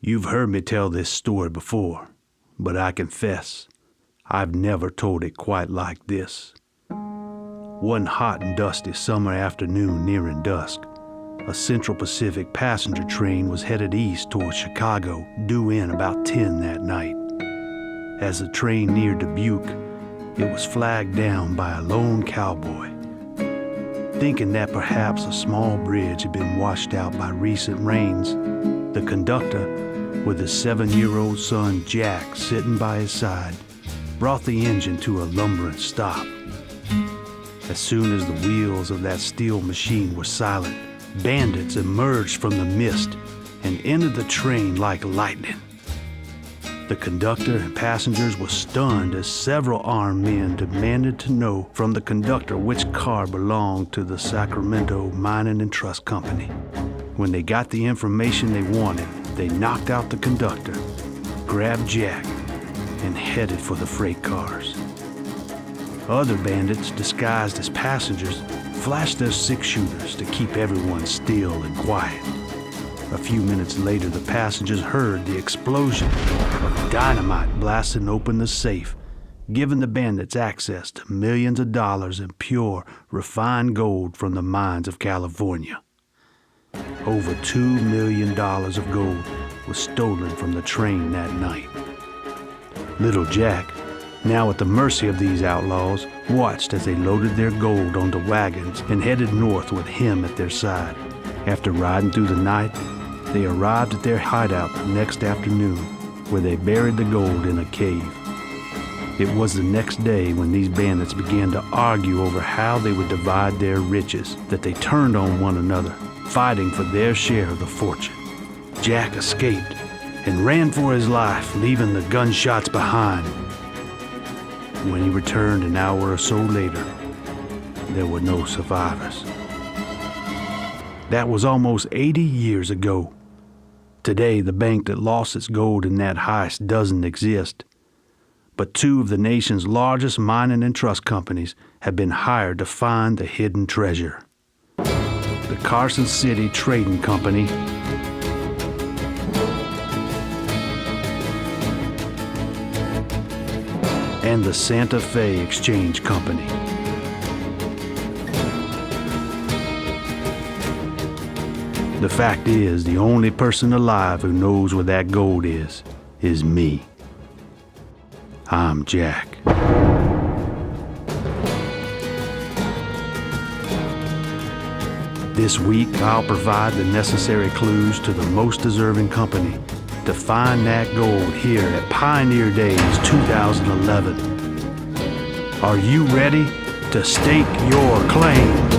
You've heard me tell this story before, but I confess, I've never told it quite like this. One hot and dusty summer afternoon nearing dusk, a Central Pacific passenger train was headed east towards Chicago, due in about 10 that night. As the train neared Dubuque, it was flagged down by a lone cowboy. Thinking that perhaps a small bridge had been washed out by recent rains, the conductor, with his 7-year-old son Jack sitting by his side, brought the engine to a lumbering stop. As soon as the wheels of that steel machine were silent, bandits emerged from the mist and entered the train like lightning. The conductor and passengers were stunned as several armed men demanded to know from the conductor which car belonged to the Sacramento Mining and Trust Company. When they got the information they wanted, they knocked out the conductor, grabbed Jack, and headed for the freight cars. Other bandits, disguised as passengers, flashed their six-shooters to keep everyone still and quiet. A few minutes later, the passengers heard the explosion of dynamite blasting open the safe, giving the bandits access to millions of dollars in pure, refined gold from the mines of California. Over $2 million of gold was stolen from the train that night. Little Jack, now at the mercy of these outlaws, watched as they loaded their gold onto wagons and headed north with him at their side. After riding through the night, they arrived at their hideout the next afternoon, where they buried the gold in a cave. It was the next day, when these bandits began to argue over how they would divide their riches, that they turned on one another, fighting for their share of the fortune. Jack escaped and ran for his life, leaving the gunshots behind. When he returned an hour or so later, there were no survivors. That was almost 80 years ago. Today, the bank that lost its gold in that heist doesn't exist. But two of the nation's largest mining and trust companies have been hired to find the hidden treasure. The Carson City Trading Company and the Santa Fe Exchange Company. The fact is, the only person alive who knows where that gold is me. I'm Jack. This week, I'll provide the necessary clues to the most deserving company to find that gold here at Pioneer Days 2011. Are you ready to stake your claim?